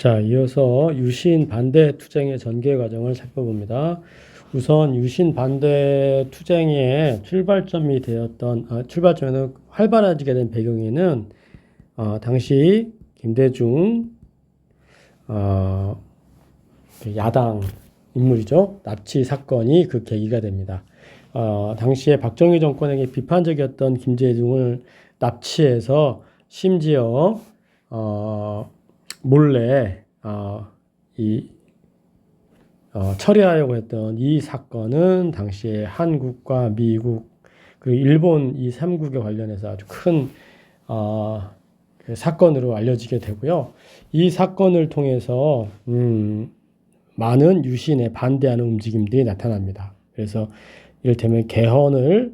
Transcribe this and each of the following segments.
자, 이어서 유신 반대 투쟁의 전개 과정을 살펴봅니다. 우선 유신 반대 투쟁의 출발점에는 활발해지게 된 배경에는 당시 김대중 그 야당 인물이죠. 납치 사건이 그 계기가 됩니다. 당시에 박정희 정권에게 비판적이었던 김대중을 납치해서 심지어 몰래 처리하려고 했던 이 사건은 당시에 한국과 미국 그리고 일본 이 3국에 관련해서 아주 큰 그 사건으로 알려지게 되고요. 이 사건을 통해서 많은 유신에 반대하는 움직임들이 나타납니다. 그래서 이를테면 개헌을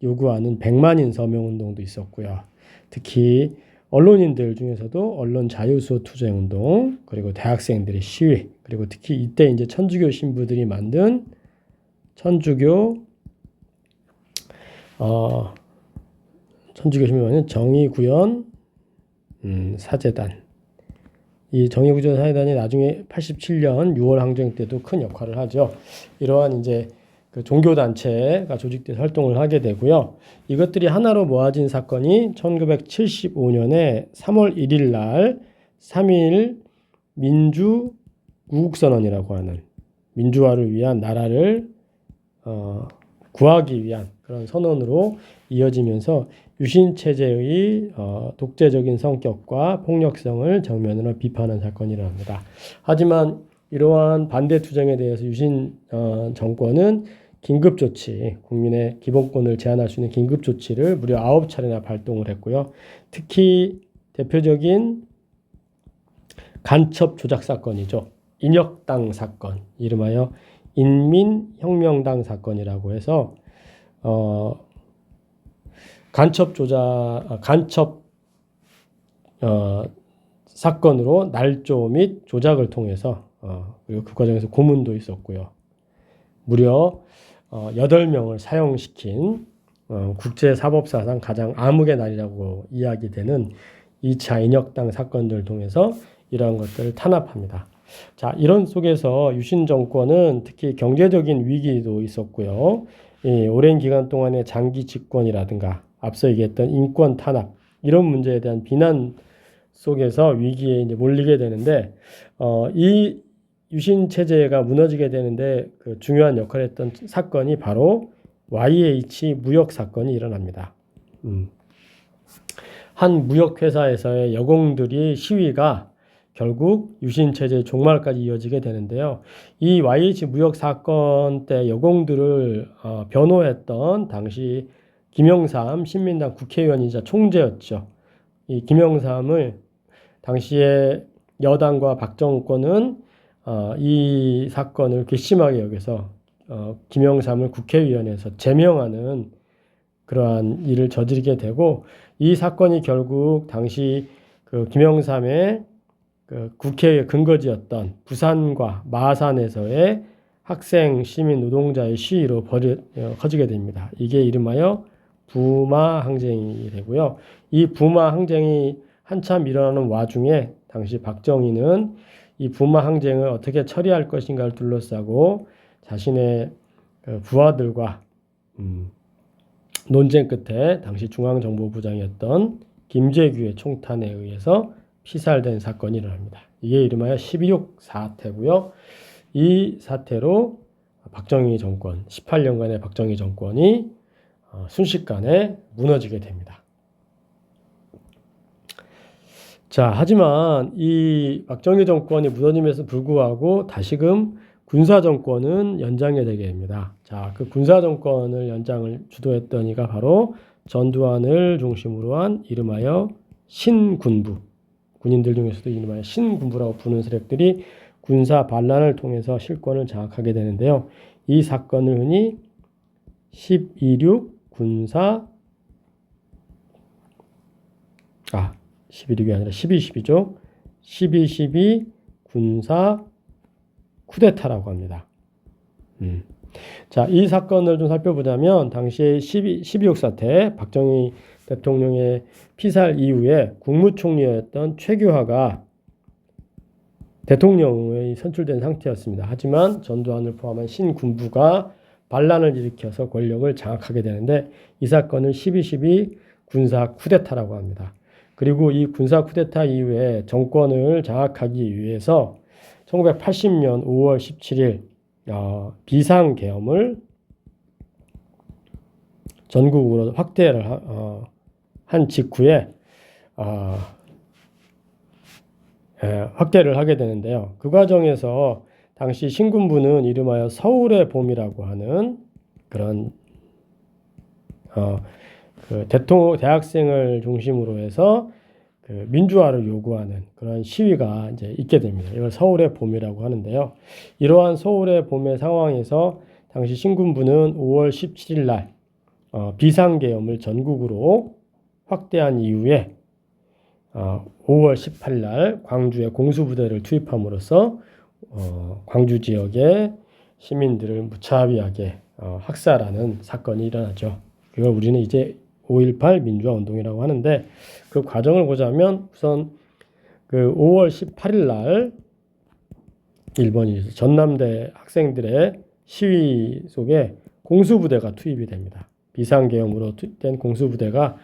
요구하는 100만인 서명운동도 있었고요. 특히 언론인들 중에서도 언론 자유수호 투쟁운동, 그리고 대학생들의 시위, 그리고 특히 이때 이제 천주교 신부들이 만든 천주교 신부는 정의구현 사재단. 이 정의구현 사재단이 나중에 87년 6월 항쟁 때도 큰 역할을 하죠. 이러한 이제 그 종교단체가 조직돼서 활동을 하게 되고요. 이것들이 하나로 모아진 사건이 1975년에 3월 1일 날 3.1 민주구국선언이라고 하는 민주화를 위한 나라를 구하기 위한 그런 선언으로 이어지면서 유신체제의 독재적인 성격과 폭력성을 정면으로 비판한 사건이 일어납니다. 하지만 이러한 반대 투쟁에 대해서 유신 정권은 긴급조치, 국민의 기본권을 제한할 수 있는 긴급조치를 무려 9차례나 발동을 했고요. 특히 대표적인 간첩 조작 사건이죠. 인혁당 사건, 이름하여 인민혁명당 사건이라고 해서 간첩 사건으로 날조 및 조작을 통해서 그리고 그 과정에서 고문도 있었고요. 무려 8명을 사형시킨 국제사법사상 가장 암흑의 날이라고 이야기되는 2차 인혁당 사건들을 통해서 이러한 것들을 탄압합니다. 자, 이런 속에서 유신 정권은 특히 경제적인 위기도 있었고요. 오랜 기간 동안의 장기 집권이라든가 앞서 얘기했던 인권 탄압 이런 문제에 대한 비난 속에서 위기에 이제 몰리게 되는데 이 유신 체제가 무너지게 되는데 그 중요한 역할을 했던 사건이 바로 YH 무역 사건이 일어납니다. 한 무역 회사에서의 여공들이 시위가 결국 유신 체제 종말까지 이어지게 되는데요. 이 YH 무역 사건 때 여공들을 변호했던 당시 김영삼 신민당 국회의원이자 총재였죠. 이 김영삼을 당시에 여당과 박정권은 이 사건을 괘씸하게 여겨서 김영삼을 국회의원에서 제명하는 그러한 일을 저지르게 되고 이 사건이 결국 당시 그 김영삼의 그 국회의 근거지였던 부산과 마산에서의 학생, 시민, 노동자의 시위로 커지게 됩니다. 이게 이름하여 부마 항쟁이 되고요. 이 부마 항쟁이 한참 일어나는 와중에 당시 박정희는 이 부마 항쟁을 어떻게 처리할 것인가를 둘러싸고 자신의 부하들과 논쟁 끝에 당시 중앙정보부장이었던 김재규의 총탄에 의해서 피살된 사건이 일어납니다. 이게 이름하여 12.6 사태고요. 이 사태로 박정희 정권, 18년간의 박정희 정권이 순식간에 무너지게 됩니다. 자, 하지만 이 박정희 정권이 무너짐에도 불구하고 다시금 군사 정권은 연장이 되게 됩니다. 자, 그 군사 정권을 연장을 주도했던 이가 바로 전두환을 중심으로 한 이름하여 신군부, 군인들 중에서도 이름하여 신군부라고 부르는 세력들이 군사 반란을 통해서 실권을 장악하게 되는데요. 이 사건을 흔히 12.6 군사 12.6이 아니라 12.12죠. 12.12 군사 쿠데타라고 합니다. 자, 이 사건을 좀 살펴보자면 당시에 12.6 사태, 박정희 대통령의 피살 이후에 국무총리였던 최규하가 대통령이 선출된 상태였습니다. 하지만 전두환을 포함한 신군부가 반란을 일으켜서 권력을 장악하게 되는데 이 사건을 12.12 군사 쿠데타라고 합니다. 그리고 이 군사 쿠데타 이후에 정권을 장악하기 위해서 1980년 5월 17일 비상계엄을 전국으로 확대를 한 직후에 확대를 하게 되는데요. 그 과정에서 당시 신군부는 이름하여 서울의 봄이라고 하는 그런 대학생을 중심으로 해서 그 민주화를 요구하는 그런 시위가 이제 있게 됩니다. 이걸 서울의 봄이라고 하는데요. 이러한 서울의 봄의 상황에서 당시 신군부는 5월 17일 날 비상계엄을 전국으로 확대한 이후에 5월 18일 날 광주에 공수부대를 투입함으로써 광주 지역의 시민들을 무차별하게 학살하는 사건이 일어나죠. 그걸 우리는 이제 5.18 민주화 운동이라고 하는데 그 과정을 보자면 우선 그 5월 18일 날 일본이 전남대 학생들의 시위 속에 공수부대가 투입이 됩니다. 비상계엄으로 투입된 공수부대가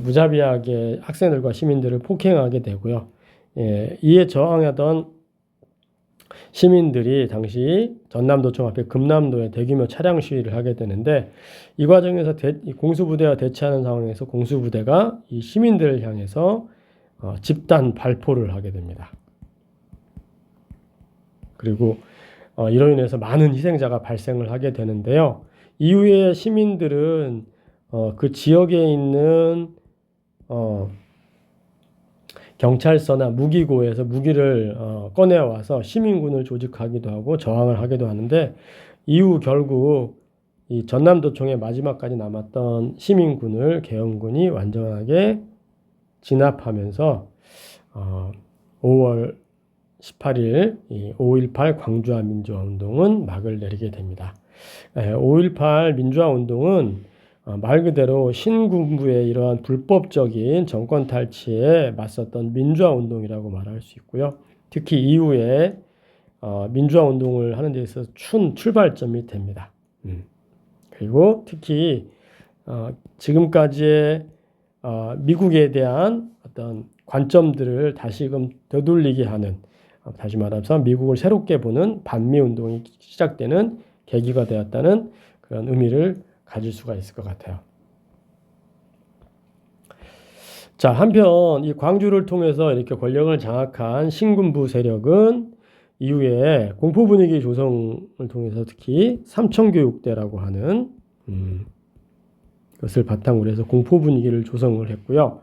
무자비하게 학생들과 시민들을 폭행하게 되고요. 이에 저항하던 시민들이 당시 전남도청 앞에 금남도에 대규모 차량 시위를 하게 되는데 이 과정에서 공수부대와 대치하는 상황에서 공수부대가 이 시민들을 향해서 집단 발포를 하게 됩니다. 그리고 이로 인해서 많은 희생자가 발생을 하게 되는데요. 이후에 시민들은 그 지역에 있는 경찰서나 무기고에서 무기를 꺼내와서 시민군을 조직하기도 하고 저항을 하기도 하는데 이후 결국 이 전남도청의 마지막까지 남았던 시민군을 계엄군이 완전하게 진압하면서 5월 18일 이 5.18 광주와 민주화 운동은 막을 내리게 됩니다. 5.18 민주화 운동은 말 그대로 신군부의 이러한 불법적인 정권 탈취에 맞섰던 민주화 운동이라고 말할 수 있고요. 특히 이후에 민주화 운동을 하는 데 있어서 출발점이 됩니다. 그리고 특히 지금까지의 미국에 대한 어떤 관점들을 다시금 되돌리게 하는, 다시 말해서 미국을 새롭게 보는 반미 운동이 시작되는 계기가 되었다는 그런 의미를 가질 수가 있을 것 같아요. 자, 한편 이 광주를 통해서 이렇게 권력을 장악한 신군부 세력은 이후에 공포 분위기 조성을 통해서 특히 삼청교육대라고 하는 것을 바탕으로 해서 공포 분위기를 조성을 했고요.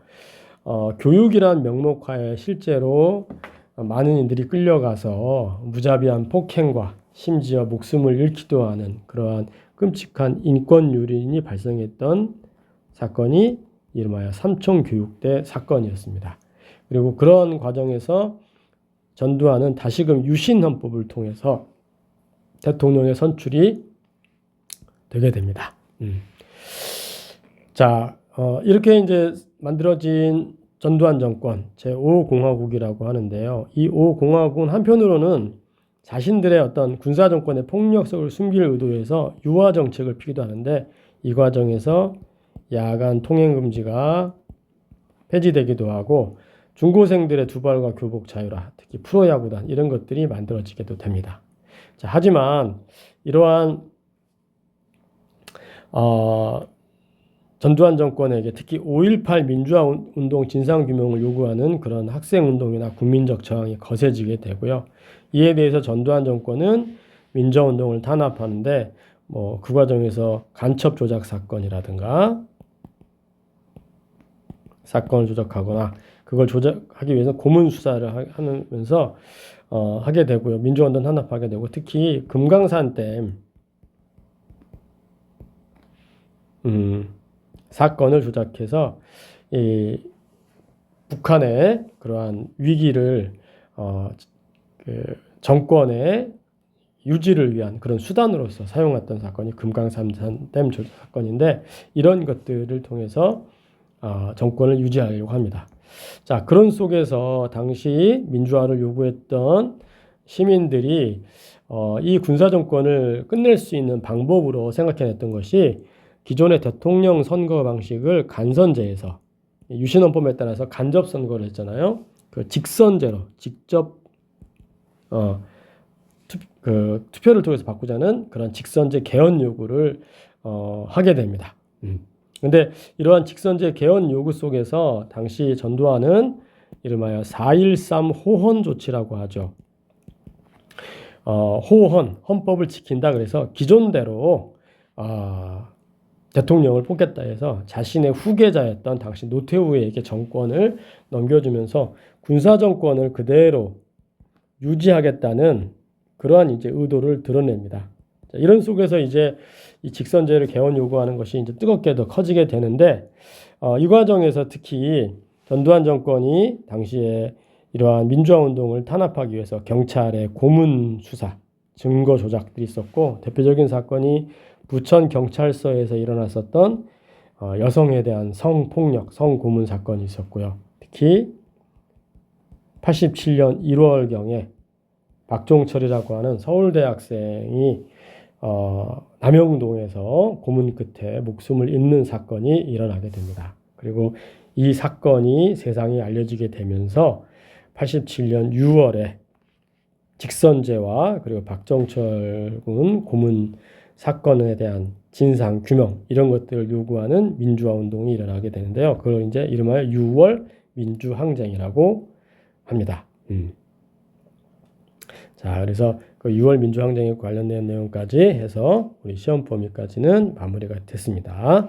교육이란 명목하에 실제로 많은 이들이 끌려가서 무자비한 폭행과 심지어 목숨을 잃기도 하는 그러한 끔찍한 인권 유린이 발생했던 사건이 이름하여 삼청교육대 사건이었습니다. 그리고 그런 과정에서 전두환은 다시금 유신헌법을 통해서 대통령의 선출이 되게 됩니다. 자, 이렇게 이제 만들어진 전두환 정권 제5공화국이라고 하는데요. 이 5공화국은 한편으로는 자신들의 어떤 군사 정권의 폭력성을 숨길 의도에서 유화 정책을 피기도 하는데 이 과정에서 야간 통행 금지가 폐지되기도 하고 중고생들의 두발과 교복 자유화, 특히 프로야구단 이런 것들이 만들어지게도 됩니다. 자, 하지만 이러한 전두환 정권에게 특히 5.18 민주화 운동 진상규명을 요구하는 그런 학생운동이나 국민적 저항이 거세지게 되고요. 이에 대해서 전두환 정권은 민주화운동을 탄압하는데 그 과정에서 간첩 조작 사건이라든가 사건을 조작하거나 그걸 조작하기 위해서 고문 수사를 하면서 하게 되고요. 민주화운동 탄압하게 되고 특히 금강산댐 사건을 조작해서 이 북한의 그러한 위기를 정권의 유지를 위한 그런 수단으로서 사용했던 사건이 금강산댐 조작 사건인데 이런 것들을 통해서 정권을 유지하려고 합니다. 자, 그런 속에서 당시 민주화를 요구했던 시민들이 이 군사정권을 끝낼 수 있는 방법으로 생각해냈던 것이 기존의 대통령 선거 방식을 간선제에서 유신헌법에 따라서 간접 선거를 했잖아요. 그 직선제로 직접 투표를 통해서 바꾸자는 그런 직선제 개헌 요구를 하게 됩니다. 근데 이러한 직선제 개헌 요구 속에서 당시 전두환은 이름하여 4.13 호헌 조치라고 하죠. 호헌, 헌법을 지킨다. 그래서 기존대로 대통령을 뽑겠다 해서 자신의 후계자였던 당시 노태우에게 정권을 넘겨주면서 군사정권을 그대로 유지하겠다는 그러한 이제 의도를 드러냅니다. 자, 이런 속에서 이제 이 직선제를 개헌 요구하는 것이 이제 뜨겁게 더 커지게 되는데, 이 과정에서 특히 전두환 정권이 당시에 이러한 민주화 운동을 탄압하기 위해서 경찰의 고문 수사, 증거 조작들이 있었고, 대표적인 사건이 부천 경찰서에서 일어났었던 여성에 대한 성폭력, 성고문 사건이 있었고요. 특히 87년 1월경에 박종철이라고 하는 서울대 학생이 남영동에서 고문 끝에 목숨을 잃는 사건이 일어나게 됩니다. 그리고 이 사건이 세상에 알려지게 되면서 87년 6월에 직선제와 그리고 박정철 군 고문 사건에 대한 진상 규명 이런 것들을 요구하는 민주화 운동이 일어나게 되는데요. 그걸 이제 이름하여 6월 민주항쟁이라고 합니다. 자, 그래서 그 6월 민주항쟁에 관련된 내용까지 해서 우리 시험 범위까지는 마무리가 됐습니다.